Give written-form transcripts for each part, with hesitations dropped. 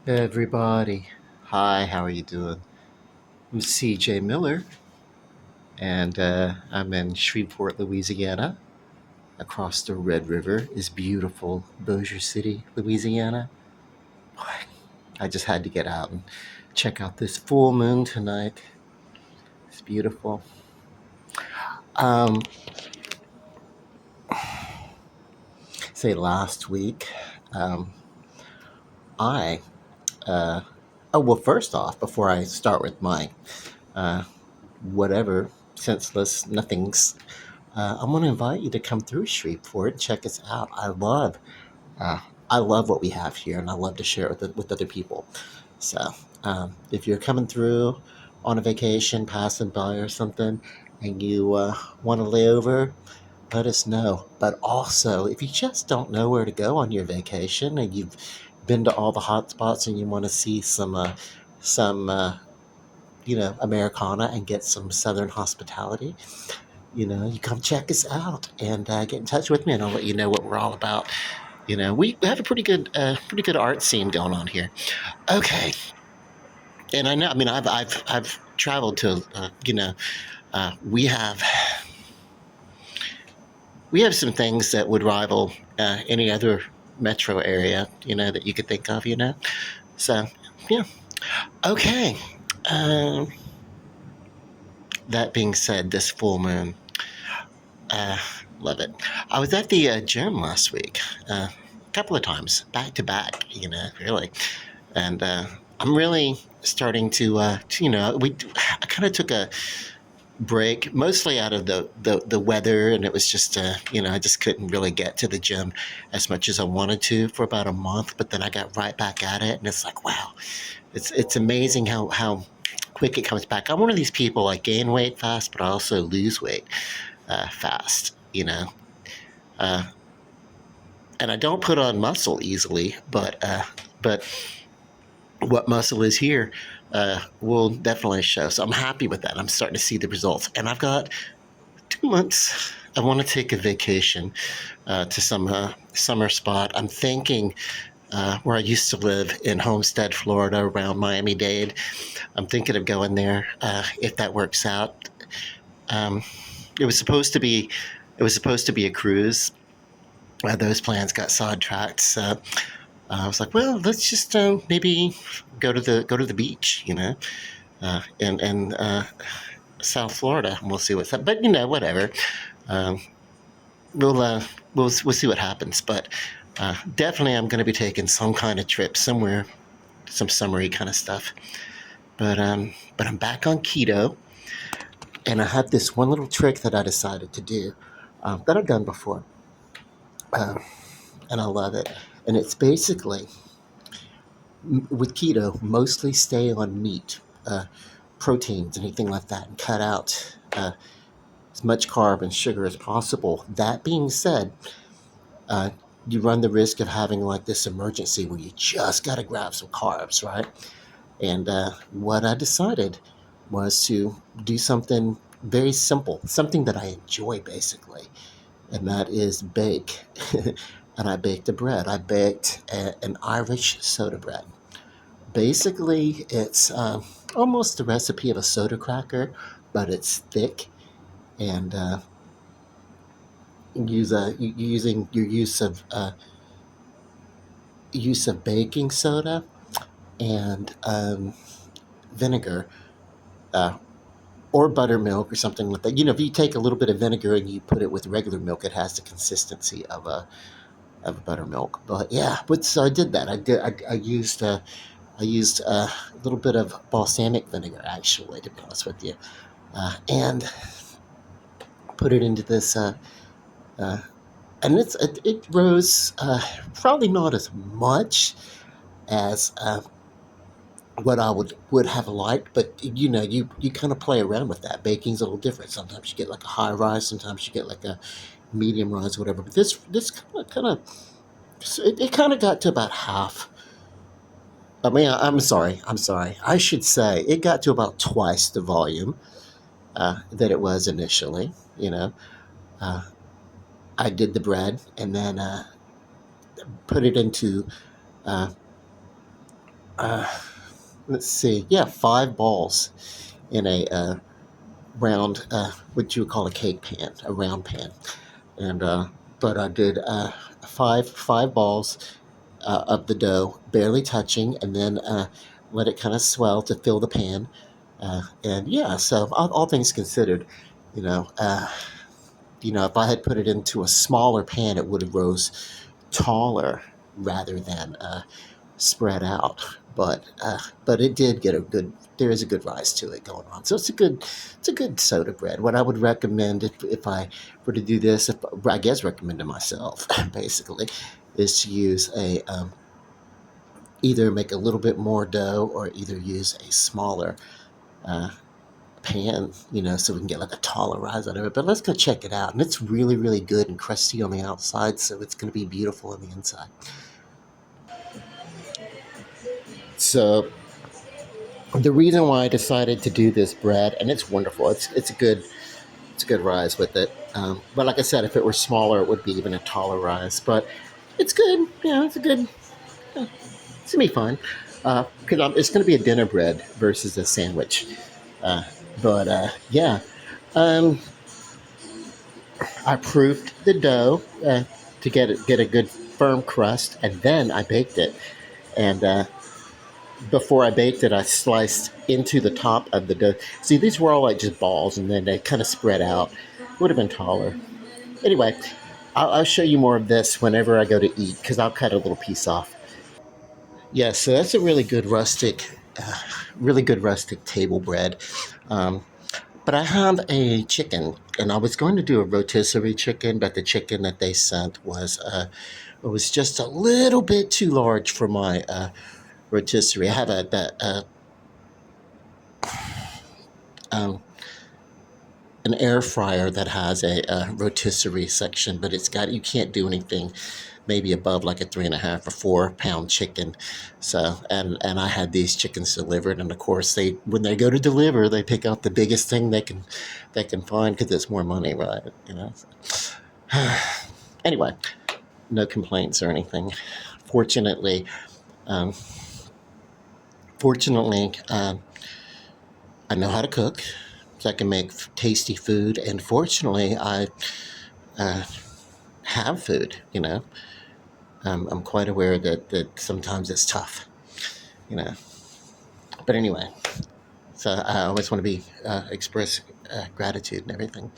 Everybody, hi, how are you doing? I'm CJ Miller, and I'm in Shreveport, Louisiana. Across the Red River is beautiful Bossier City, Louisiana. Boy, I just had to get out and check out this full moon tonight. It's beautiful. Um, say last week, um, I, uh, oh, well, first off, before I start with my uh, whatever senseless nothings, I'm going to invite you to come through Shreveport and check us out. Uh, I love what we have here, and I love to share it with other people. So, if you're coming through on a vacation, passing by or something, and you want to lay over, let us know. But also, if you just don't know where to go on your vacation, and you've been to all the hot spots, and you want to see some Americana and get some Southern hospitality, you come check us out and get in touch with me, and I'll let you know what we're all about. We have a pretty good art scene going on here. Okay, and I know. I mean, I've traveled to. We have some things that would rival any other metro area. That you could think of. So yeah. Okay. Um, that being said, this full moon. Uh, Love it. I was at the gym last week, a couple of times, back to back. Really, and I'm really starting I kind of took a break, mostly out of the weather, and it was just I just couldn't really get to the gym as much as I wanted to for about a month. But then I got right back at it, and it's like, wow, it's amazing how quick it comes back. I'm one of these people, I gain weight fast, but I also lose weight fast. Uh, and I don't put on muscle easily, but what muscle is here will definitely show. So I'm happy with that. I'm starting to see the results, and I've got 2 months. I want to take a vacation to some summer spot. I'm thinking where I used to live in Homestead, Florida, around Miami-Dade. I'm thinking of going there if that works out. Um, it was supposed to be a cruise. Those plans got sidetracked. So I was like, well, let's just maybe go to the beach, and South Florida, and we'll see what's up. But whatever. Um, we'll we'll see what happens. But definitely, I'm going to be taking some kind of trip somewhere, some summery kind of stuff. But I'm back on keto, and I have this one little trick that I decided to do that I've done before, um, and I love it. And it's basically with keto, mostly stay on meat, proteins, anything like that, and cut out as much carb and sugar as possible. That being said, uh, you run the risk of having like this emergency where you just got to grab some carbs, right? And what I decided was to do something very simple, something that I enjoy basically, and that is bake. And I baked a bread. I baked an Irish soda bread. Basically, it's almost the recipe of a soda cracker, but it's thick and using your use of baking soda and vinegar uh, or buttermilk or something like that. If you take a little bit of vinegar and you put it with regular milk, it has the consistency of buttermilk. But yeah, so I did that. I used a little bit of balsamic vinegar, actually, to be honest with you, and put it into this. Uh, and it rose probably not as much as what I would have liked, but you kind of play around with that. Baking's a little different. Sometimes you get like a high rise, sometimes you get like a medium rise, whatever. But this it kind of got to about half. I mean, I'm sorry. I should say it got to about twice the volume that it was initially. Uh, I did the bread and then put it into uh, uh, let's see, yeah, 5 balls in a round, what you would call a cake pan, a round pan. And but I did five balls of the dough, barely touching, and then let it kind of swell to fill the pan. And yeah, so all things considered, you know, uh, if I had put it into a smaller pan, it would have rose taller rather than spread out. But it did get a good. There is a good rise to it going on. So it's a good soda bread. What I would recommend if I were to do this, if I guess recommend to myself basically, is to use a either make a little bit more dough or either use a smaller uh, pan, so we can get like a taller rise out of it. But let's go check it out. And it's really, really good and crusty on the outside, so it's going to be beautiful on the inside. So the reason why I decided to do this bread, and it's wonderful. It's a good rise with it. But like I said, if it were smaller, it would be even a taller rise. But it's good. It's a good. It's gonna be fun. Because it's gonna be a dinner bread versus a sandwich. Uh, but yeah, um, I proofed the dough to get a good firm crust, and then I baked it. And before I baked it, I sliced into the top of the dough. See, these were all like just balls, and then they kind of spread out. Would have been taller. Anyway, I'll show you more of this whenever I go to eat because I'll cut a little piece off. Yeah, so that's a really good rustic table bread. Um, but I have a chicken, and I was going to do a rotisserie chicken, but the chicken that they sent was just a little bit too large for my rotisserie. I have um, an air fryer that has a rotisserie section, but you can't do anything maybe above like a 3.5 or 4 pound chicken. So and I had these chickens delivered, and of course they when they go to deliver, they pick out the biggest thing they can find because it's more money, right? Anyway, no complaints or anything. Fortunately, um, fortunately, I know how to cook, so I can make tasty food, and fortunately, I uh, have food. I'm quite aware that sometimes it's tough. You know, but anyway, so I always want to be express gratitude and everything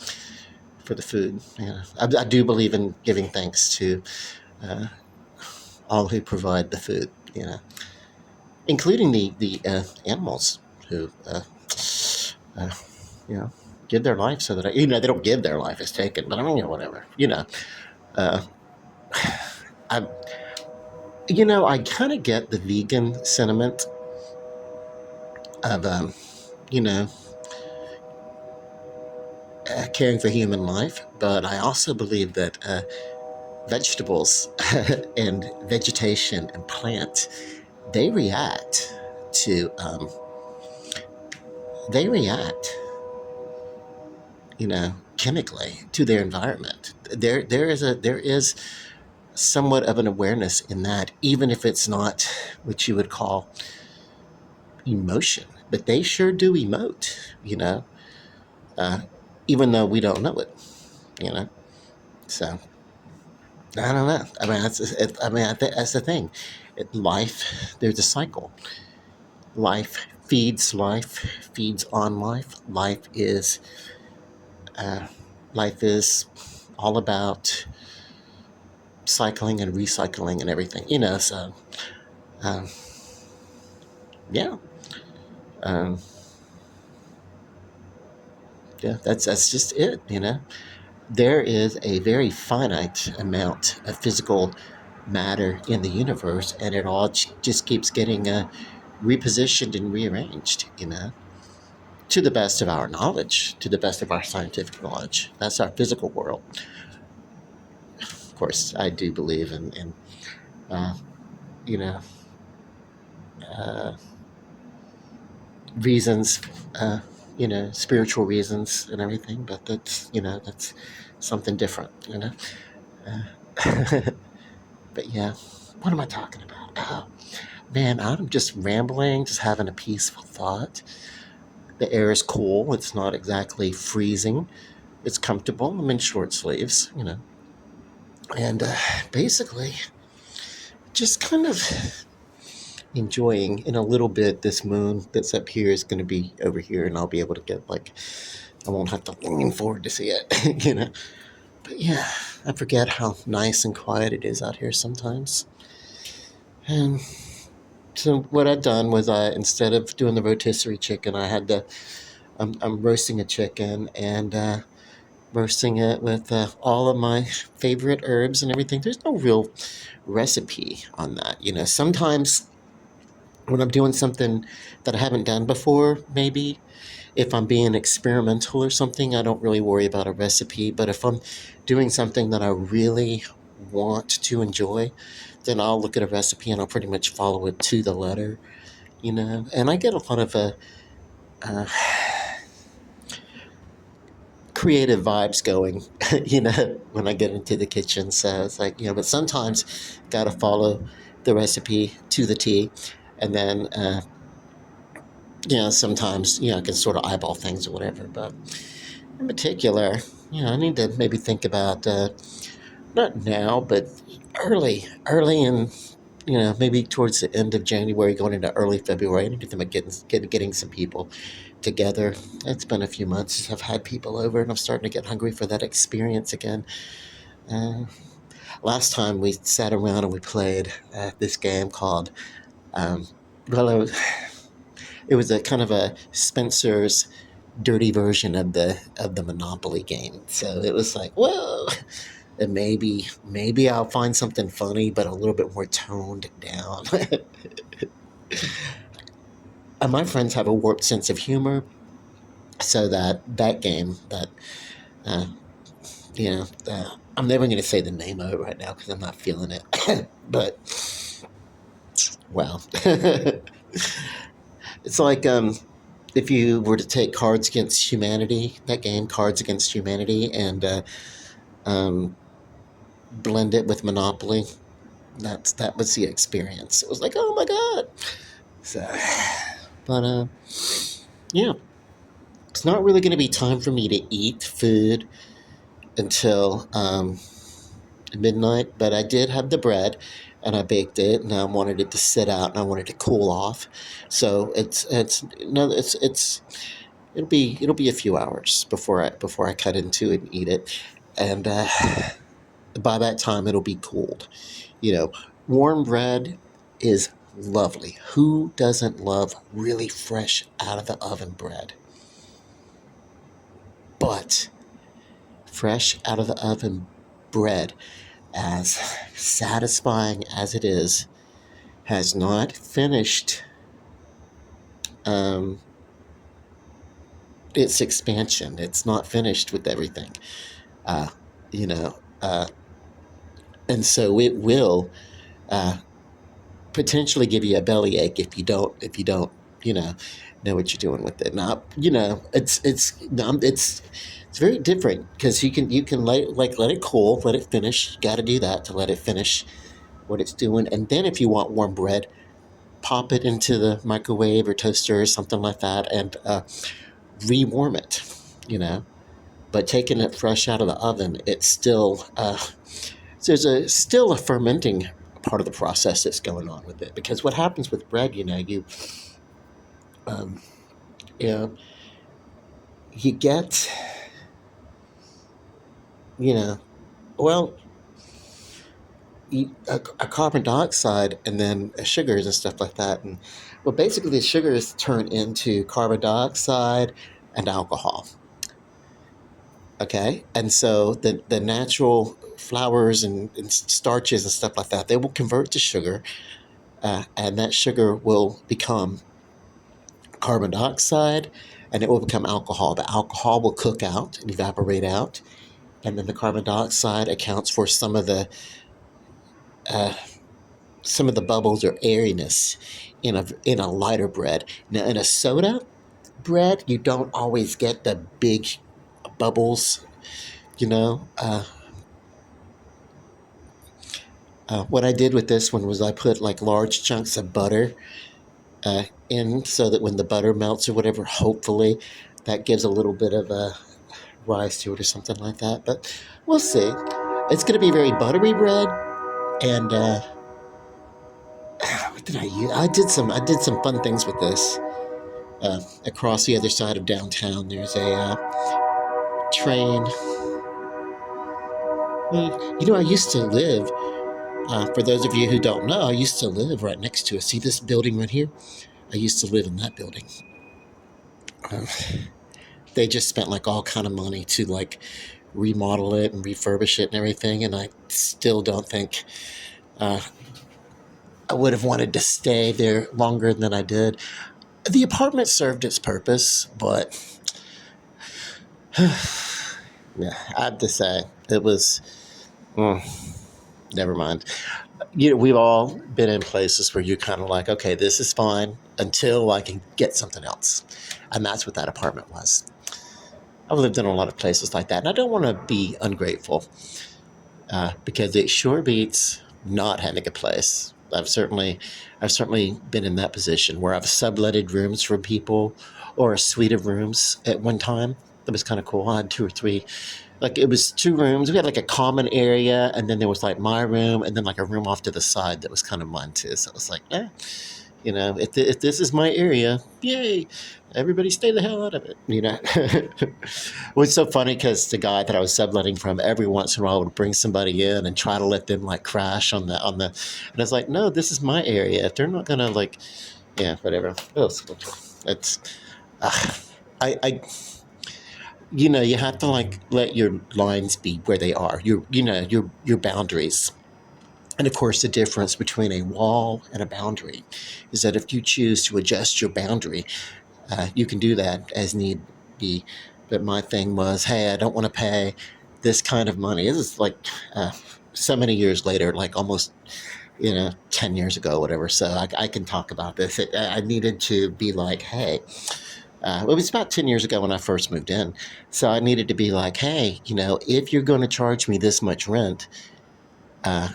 for the food. I do believe in giving thanks to uh, all who provide the food. Including the animals who uh, you know give their life so that they don't give their life, it's taken, but I mean, whatever. Uh, I I kind of get the vegan sentiment of you know caring for human life, but I also believe that vegetables and vegetation and plants, they react to they react chemically to their environment. There is somewhat of an awareness in that, even if it's not what you would call emotion, but they sure do emote, uh, even though we don't know it, you know. So I don't know. I mean, I think that's the thing. Life, there's a cycle. Life feeds on life. Uh, life is all about cycling and recycling and everything, So, um, yeah, um, yeah, that's just it, There is a very finite amount of physical matter in the universe, and it all just keeps getting repositioned and rearranged, to the best of our knowledge, to the best of our scientific knowledge. That's our physical world. Of course, I do believe in uh, you know, uh, reasons, uh, spiritual reasons and everything, but that's something different. Uh, but yeah, what am I talking about? Oh, man, I'm just rambling, just having a peaceful thought. The air is cool. It's not exactly freezing. It's comfortable. I'm in short sleeves, and basically just kind of enjoying in a little bit this moon that's up here is going to be over here, and I'll be able to get like I won't have to lean forward to see it. But yeah, I forget how nice and quiet it is out here sometimes. And so what I've done was instead of doing the rotisserie chicken, I'm roasting a chicken and roasting it with all of my favorite herbs and everything. There's no real recipe on that. Sometimes when I'm doing something that I haven't done before, maybe if I'm being experimental or something, I don't really worry about a recipe. But if I'm doing something that I really want to enjoy, then I'll look at a recipe and I'll pretty much follow it to the letter. And I get a lot of uh, creative vibes going, when I get into the kitchen. So it's like, but sometimes got to follow the recipe to the T. And then, sometimes, I can sort of eyeball things or whatever. But in particular, I need to maybe think about, not now, but early in, maybe towards the end of January, going into early February, I need to think about getting some people together. It's been a few months since I've had people over, and I'm starting to get hungry for that experience again. Uh, Last time we sat around and we played this game called, um, well, it was a kind of a Spencer's dirty version of the Monopoly game. So it was like, well, and maybe I'll find something funny, but a little bit more toned down. And my friends have a warped sense of humor, so that game that uh, I'm never going to say the name of it right now because I'm not feeling it. But well, it's like if you were to take Cards Against Humanity, that game Cards Against Humanity, and um, blend it with Monopoly. That was the experience. It was like, oh my god. So, but yeah, it's not really going to be time for me to eat food until midnight. But I did have the bread, and I baked it, and I wanted it to sit out, and I wanted it to cool off. So it's no, it'll be a few hours before I cut into it and eat it, and by that time it'll be cooled. You know, Warm bread is lovely. Who doesn't love really fresh out of the oven bread? But fresh out of the oven bread, as satisfying as it is, has not finished um, its expansion. It's not finished with everything. Uh, you know, uh, and so it will uh, potentially give you a bellyache if you don't you know know what you're doing with it. Now it's very different because you can let it cool, let it finish. You got to do that to let it finish what it's doing, and then if you want warm bread, pop it into the microwave or toaster or something like that and rewarm it. You know, but taking it fresh out of the oven, it's still there's still a fermenting part of the process that's going on with it. Because what happens with bread, um, you know, you get, you know, well, a carbon dioxide and then sugars and stuff like that. And well, basically, the sugars turn into carbon dioxide and alcohol. Okay, and so the natural flours and starches and stuff like that, they will convert to sugar, and that sugar will become carbon dioxide, and it will become alcohol. The alcohol will cook out and evaporate out, and then the carbon dioxide accounts for uh, some of the bubbles or airiness in a lighter bread. Now, in a soda bread, you don't always get the big bubbles. You know, What I did with this one was I put like large chunks of butter in so that when the butter melts or whatever, hopefully that gives a little bit of a rise to it or something like that. But we'll see. It's going to be very buttery bread, and what did I use? I did some fun things with this. Across the other side of downtown, there's a train. I used to live. For those of you who don't know, I used to live right next to it. See this building right here? I used to live in that building. Uh, they just spent like all kind of money to like remodel it and refurbish it and everything, and I still don't think uh, I would have wanted to stay there longer than I did. The apartment served its purpose, but yeah, I have to say it was. Mm, never mind. We've all been in places where you're kind of like, okay, this is fine until I can get something else, and that's what that apartment was. I've lived in a lot of places like that, and I don't want to be ungrateful because it sure beats not having a place. I've certainly been in that position where I've subletted rooms for people, or a suite of rooms at one time. That was kind of cool. I had two or three, like it was two rooms. We had like a common area, and then there was like my room, and then like a room off to the side that was kind of mine too. So it was like, if this is my area, yay, everybody stay the hell out of it. It was so funny because the guy that I was subletting from every once in a while would bring somebody in and try to let them like crash and I was like, no, this is my area. If they're not gonna like, yeah, whatever. It's, uh, I you have to like let your lines be where they are. Your boundaries. And of course, the difference between a wall and a boundary is that if you choose to adjust your boundary, you can do that as need be. But my thing was, hey, I don't want to pay this kind of money. This is like so many years later, like almost 10 years ago, whatever. So I can talk about this. I needed to be like, hey, it was about 10 years ago when I first moved in. So I needed to be like, hey, if you're going to charge me this much rent, uh,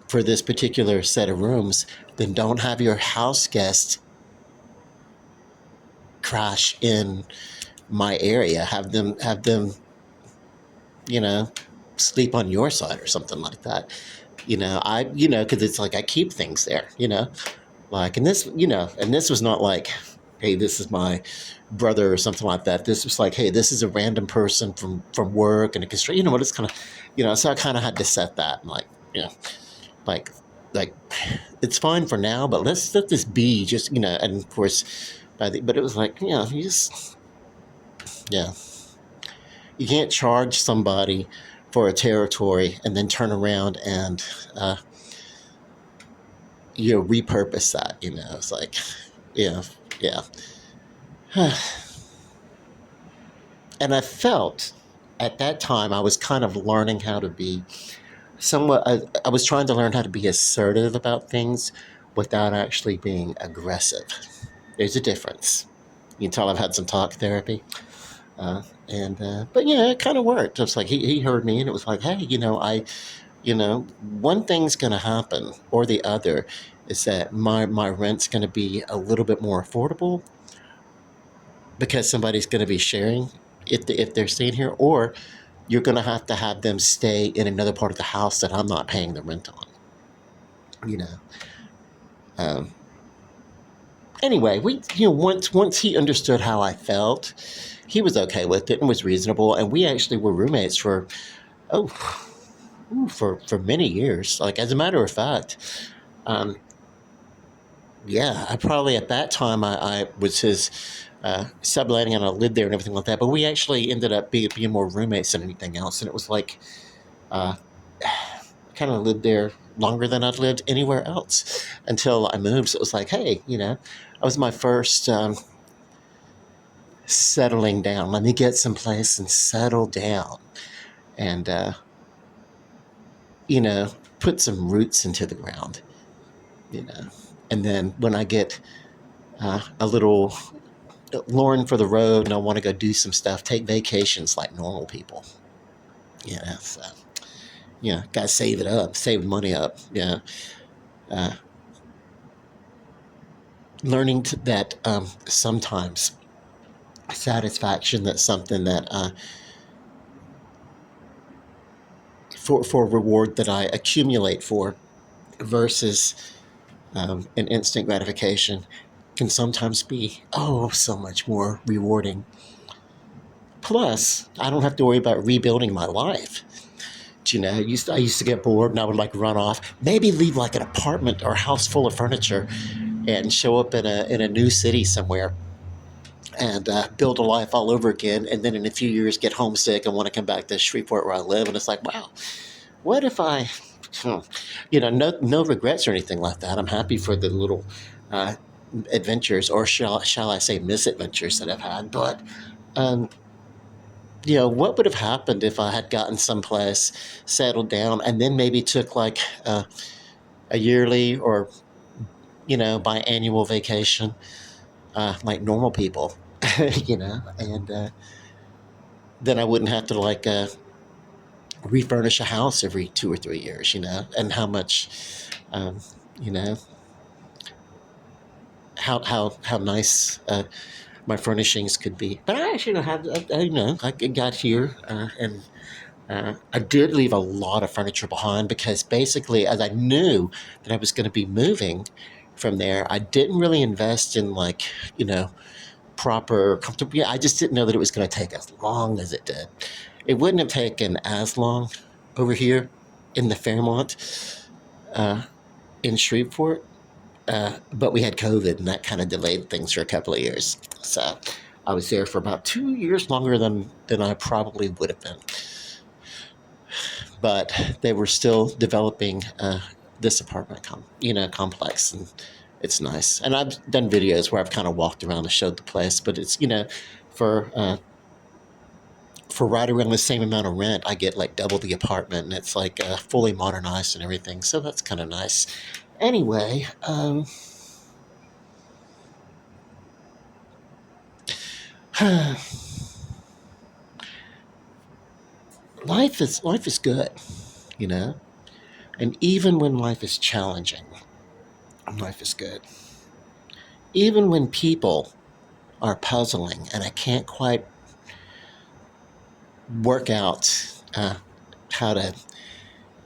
for this particular set of rooms, then don't have your house guests crash in my area. Have them, you know, sleep on your side or something like that. Because it's like I keep things there. Like, and this was not like, hey, this is my brother or something like that. This was like, hey, this is a random person from work and a constraint. What it's kind of, So I kind of had to set that, and like, like like it's fine for now, but let's let this be just and of course but it was like you just yeah you can't charge somebody for a territory and then turn around and uh, repurpose that. It's like yeah yeah and I felt at that time I was kind of learning how to be somewhat. I was trying to learn how to be assertive about things without actually being aggressive. There's a difference. You can tell I've had some talk therapy, and but yeah, it kind of worked. It's like he heard me, and it was like, hey, one thing's going to happen or the other is that my rent's going to be a little bit more affordable because somebody's going to be sharing if they're staying here, or you're going to have them stay in another part of the house that I'm not paying the rent on. You know. Um, anyway, we once he understood how I felt, he was okay with it and was reasonable, and we actually were roommates for oh for many years. Like, as a matter of fact, um, yeah, I probably at that time I was his subletting, and I lived there and everything like that. But we actually ended up being more roommates than anything else, and it was like uh, kind of lived there longer than I'd lived anywhere else until I moved. So it was like, hey, that was my first settling down. Let me get someplace and settle down, and you know, put some roots into the ground. You know, and then when I get a little Lauren for the road and I want to go do some stuff, take vacations like normal people. So Yeah, gotta save it up, save money up. Yeah, uh, learning that sometimes satisfaction, that's something that for reward that I accumulate for versus an instant gratification can sometimes be so much more rewarding. Plus, I don't have to worry about rebuilding my life. I used to get bored and I would like run off, maybe leave like an apartment or house full of furniture and show up in a new city somewhere and build a life all over again. And then in a few years, get homesick and want to come back to Shreveport where I live. And it's like, wow, what if I, hmm, no regrets or anything like that. I'm happy for the little uh, adventures, or shall I say misadventures that I've had. But um, what would have happened if I had gotten someplace, settled down, and then maybe took like a yearly or biannual vacation, like normal people, and then I wouldn't have to like refurnish a house every 2 or 3 years, and how much, um, you know, how nice my furnishings could be. But I actually have, I got here and I did leave a lot of furniture behind because basically, as I knew that I was going to be moving from there, I didn't really invest in like, you know, proper comfortable. Yeah, I just didn't know that it was going to take as long as it did. It wouldn't have taken as long over here in the Fairmont uh, in Shreveport, but we had COVID and that kind of delayed things for a couple of years. So I was there for about 2 years longer than I probably would have been. But they were still developing this apartment complex, and it's nice. And I've done videos where I've kind of walked around and showed the place, but it's for for right around the same amount of rent, I get like double the apartment, and it's like fully modernized and everything. So that's kind of nice. Anyway, life is good, you know. And even when life is challenging, life is good. Even when people are puzzling and I can't quite work out how to,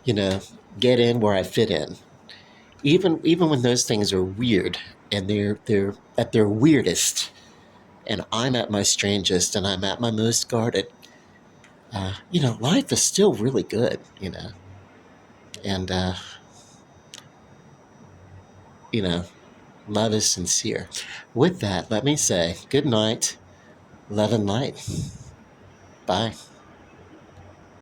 you know, get in where I fit in. Even when those things are weird and they're at their weirdest, and I'm at my strangest and I'm at my most guarded, life is still really good, and you know, love is sincere. With that, let me say good night, love and light. Bye.